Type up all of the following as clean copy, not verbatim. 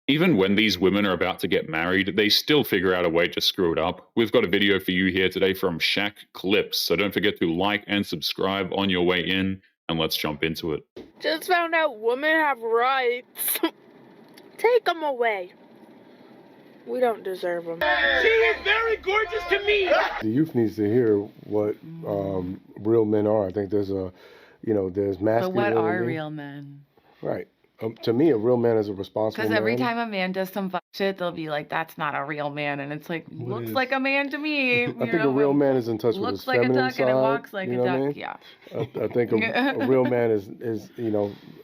Even when these women are about to get married, they still figure out a way to screw it up. We've got a video for you here today from Shaq Clips, so don't forget to like and subscribe on your way in, and let's jump into it. Just found out women have rights. Take them away. We don't deserve them. She is very gorgeous to me. The youth needs to hear what real men are. I think there's there's masculinity. But what are real men? Right. To me, a real man is a responsible man. Because every time a man does some fuck shit, they'll be like, that's not a real man. And it's like, looks like a man to me. I think a real man is in touch with his feminine looks like a duck side, and it walks like a duck, I mean? yeah. I think a real man is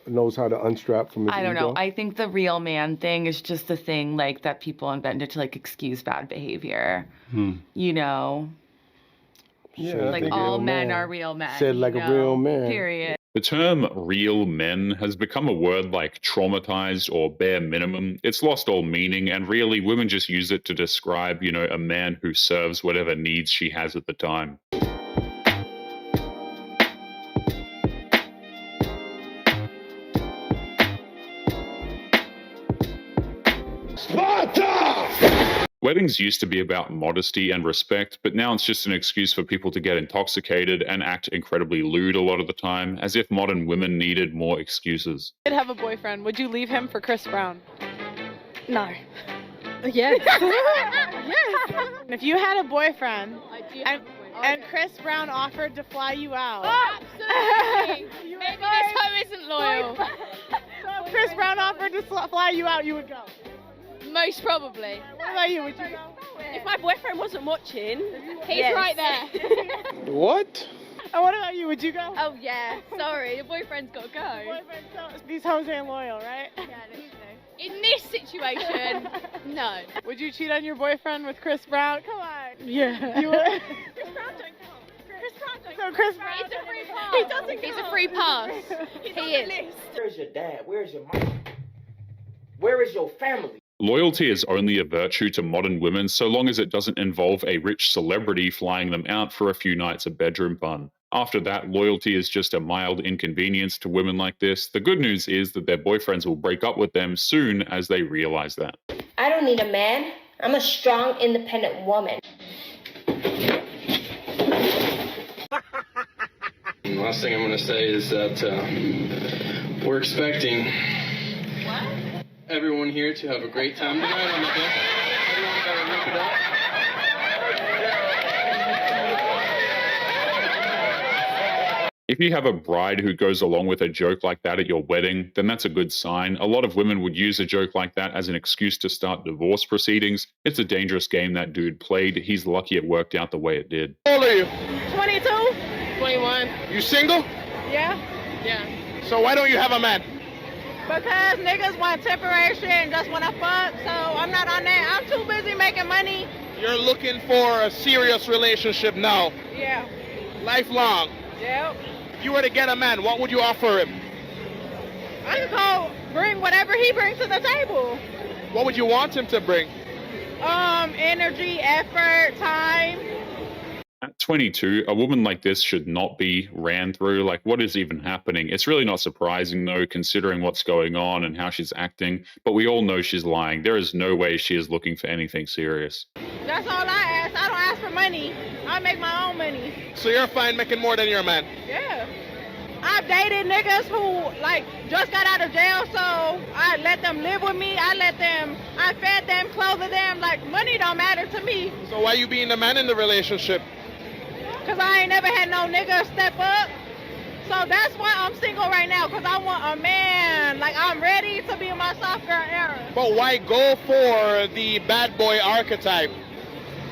knows how to unstrap from his I don't ego. know. I think the real man thing is just a thing like that people invented to like excuse bad behavior. You know? Yeah, like all men are real men. Said like a real man. Period. The term real men has become a word like traumatized or bare minimum. It's lost all meaning, and really, women just use it to describe, a man who serves whatever needs she has at the time. Weddings used to be about modesty and respect, but now it's just an excuse for people to get intoxicated and act incredibly lewd a lot of the time, as if modern women needed more excuses. If you did have a boyfriend, would you leave him for Chris Brown? No. Yes. Yes. If you had a boyfriend and Chris Brown offered to fly you out. Absolutely. Maybe this hoe isn't loyal. So if Chris Brown offered to fly you out, you would go? Most probably. What about you? Would you go? If my boyfriend wasn't watching, he's right there. What? And what about you? Would you go? Oh yeah, sorry, your boyfriend's got to go. These hoes ain't loyal, right? Yeah, in this situation, no. Would you cheat on your boyfriend with Chris Brown? Come on. Yeah. You would? Chris Brown don't count. Chris Brown don't So Chris Brown. It's a free pass. He doesn't It's count. a free pass. He is. Where's your dad? Where's your mom? Where is your family? Loyalty is only a virtue to modern women so long as it doesn't involve a rich celebrity flying them out for a few nights of bedroom fun. After that, loyalty is just a mild inconvenience to women like this. The good news is that their boyfriends will break up with them soon as they realize that. I don't need a man. I'm a strong, independent woman. Last thing I'm going to say is that we're expecting everyone here to have a great time tonight on the deck. Everyone got to rip it up. If you have a bride who goes along with a joke like that at your wedding, then that's a good sign. A lot of women would use a joke like that as an excuse to start divorce proceedings. It's a dangerous game that dude played. He's lucky it worked out the way it did. How old are you? 22? 21. You single? Yeah. Yeah. So why don't you have a man? Because niggas want temporary shit and just want to fuck, so I'm not on that. I'm too busy making money. You're looking for a serious relationship now. Yeah. Lifelong. Yep. If you were to get a man, what would you offer him? I could go bring whatever he brings to the table. What would you want him to bring? Energy, effort, time. At 22, a woman like this should not be ran through. Like, what is even happening? It's really not surprising, though, considering what's going on and how she's acting. But we all know she's lying. There is no way she is looking for anything serious. That's all I ask. I don't ask for money. I make my own money. So you're fine making more than your man? Yeah. I've dated niggas who, just got out of jail, so I let them live with me. I fed them, clothed them. Money don't matter to me. So why you being the man in the relationship? Because I ain't never had no nigga step up. So that's why I'm single right now, because I want a man. I'm ready to be in my soft girl era. But why go for the bad boy archetype?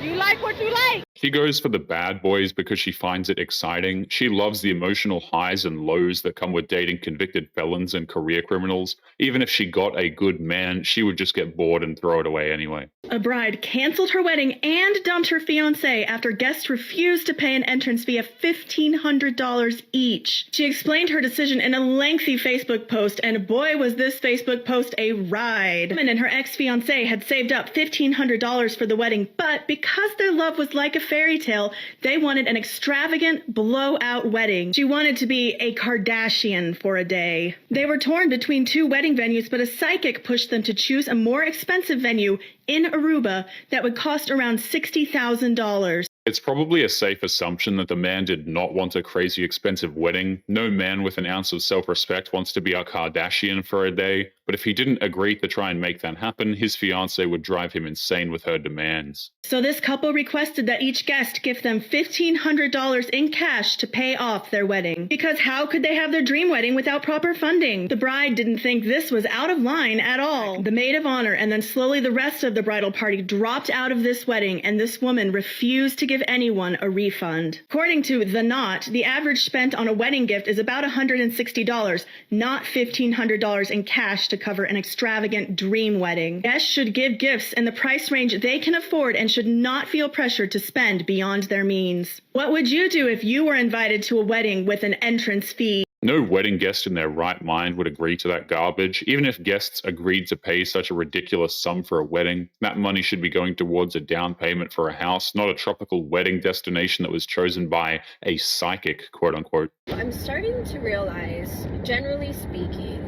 You like what you like. She goes for the bad boys because she finds it exciting. She loves the emotional highs and lows that come with dating convicted felons and career criminals. Even if she got a good man, she would just get bored and throw it away anyway. A bride canceled her wedding and dumped her fiancé after guests refused to pay an entrance fee of $1,500 each. She explained her decision in a lengthy Facebook post, and boy was this Facebook post a ride. Woman and her ex-fiancé had saved up $1,500 for the wedding, but because their love was like a fairy tale, they wanted an extravagant, blowout wedding. She wanted to be a Kardashian for a day. They were torn between two wedding venues, but a psychic pushed them to choose a more expensive venue in Aruba that would cost around $60,000. It's probably a safe assumption that the man did not want a crazy expensive wedding. No man with an ounce of self-respect wants to be a Kardashian for a day, but if he didn't agree to try and make that happen, his fiancée would drive him insane with her demands. So this couple requested that each guest give them $1,500 in cash to pay off their wedding. Because how could they have their dream wedding without proper funding? The bride didn't think this was out of line at all. The maid of honor and then slowly the rest of the bridal party dropped out of this wedding, and this woman refused to give anyone a refund. According to The Knot, the average spent on a wedding gift is about $160, not $1,500 in cash to cover an extravagant dream wedding. Guests should give gifts in the price range they can afford and should not feel pressured to spend beyond their means. What would you do if you were invited to a wedding with an entrance fee? No wedding guest in their right mind would agree to that garbage. Even if guests agreed to pay such a ridiculous sum for a wedding, that money should be going towards a down payment for a house, not a tropical wedding destination that was chosen by a psychic, quote unquote. I'm starting to realize, generally speaking,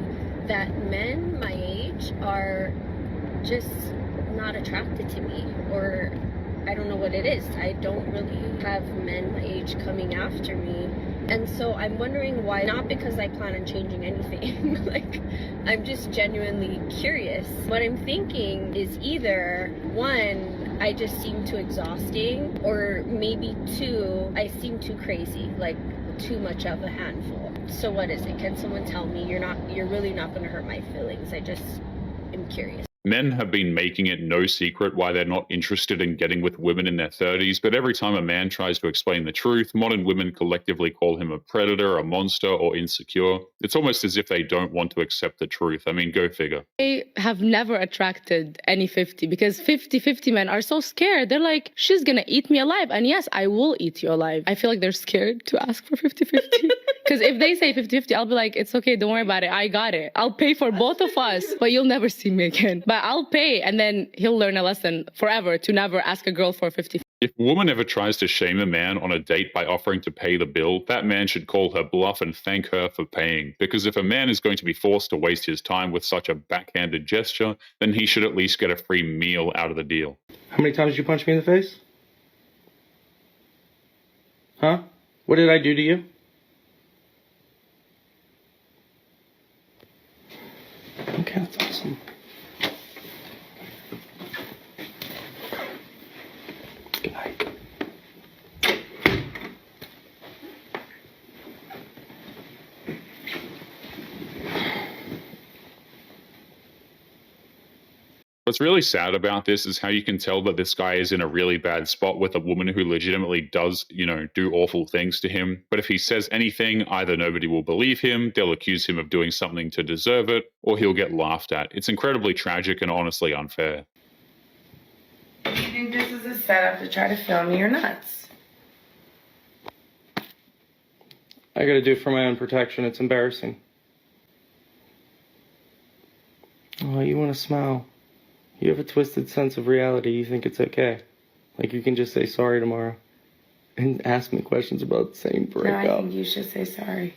that men my age are just not attracted to me, or I don't know what it is. I don't really have men my age coming after me. And so I'm wondering why. Not because I plan on changing anything. Like, I'm just genuinely curious. What I'm thinking is either, one, I just seem too exhausting, or maybe two, I seem too crazy, like too much of a handful. So what is it? Can someone tell me? You're really not going to hurt my feelings. I just am curious. Men have been making it no secret why they're not interested in getting with women in their 30s, but every time a man tries to explain the truth, modern women collectively call him a predator, a monster, or insecure. It's almost as if they don't want to accept the truth. I mean, go figure. I have never attracted any 50 because 50-50 men are so scared. They're like, she's gonna eat me alive. And yes, I will eat you alive. I feel like they're scared to ask for 50-50. Because if they say 50-50, I'll be like, it's okay, don't worry about it. I got it. I'll pay for both of us, but you'll never see me again. But I'll pay, and then he'll learn a lesson forever to never ask a girl for 50. If a woman ever tries to shame a man on a date by offering to pay the bill, that man should call her bluff and thank her for paying. Because if a man is going to be forced to waste his time with such a backhanded gesture, then he should at least get a free meal out of the deal. How many times did you punch me in the face? Huh? What did I do to you? Okay, that's awesome. Good night. What's really sad about this is how you can tell that this guy is in a really bad spot with a woman who legitimately does, do awful things to him. But if he says anything, either nobody will believe him, they'll accuse him of doing something to deserve it, or he'll get laughed at. It's incredibly tragic and honestly unfair. Do you think this is a setup to try to fill me your nuts? I gotta do it for my own protection. It's embarrassing. Oh, you wanna smile. You have a twisted sense of reality. You think it's okay. Like you can just say sorry tomorrow and ask me questions about the same breakup. No, I think you should say sorry.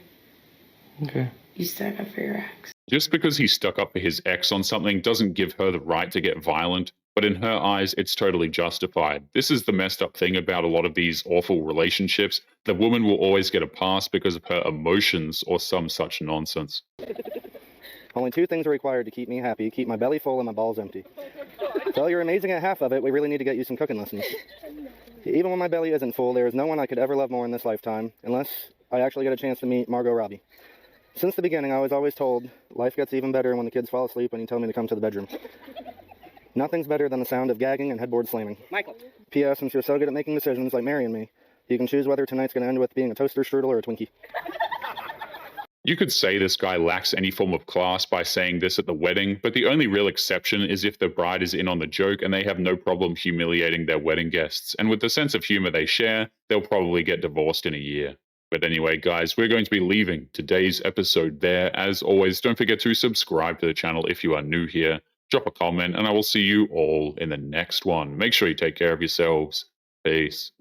Okay. You stuck up for your ex. Just because he stuck up for his ex on something doesn't give her the right to get violent, but in her eyes, it's totally justified. This is the messed up thing about a lot of these awful relationships. The woman will always get a pass because of her emotions or some such nonsense. Only two things are required to keep me happy. Keep my belly full and my balls empty. Well, you're amazing at half of it. We really need to get you some cooking lessons. Even when my belly isn't full, there is no one I could ever love more in this lifetime, unless I actually get a chance to meet Margot Robbie. Since the beginning, I was always told, life gets even better when the kids fall asleep and you tell me to come to the bedroom. Nothing's better than the sound of gagging and headboard slamming. Michael. P.S. Since you're so good at making decisions like marrying me, you can choose whether tonight's going to end with being a toaster strudel or a Twinkie. You could say this guy lacks any form of class by saying this at the wedding, but the only real exception is if the bride is in on the joke and they have no problem humiliating their wedding guests. And with the sense of humor they share, they'll probably get divorced in a year. But anyway, guys, we're going to be leaving today's episode there. As always, don't forget to subscribe to the channel if you are new here. Drop a comment, and I will see you all in the next one. Make sure you take care of yourselves. Peace.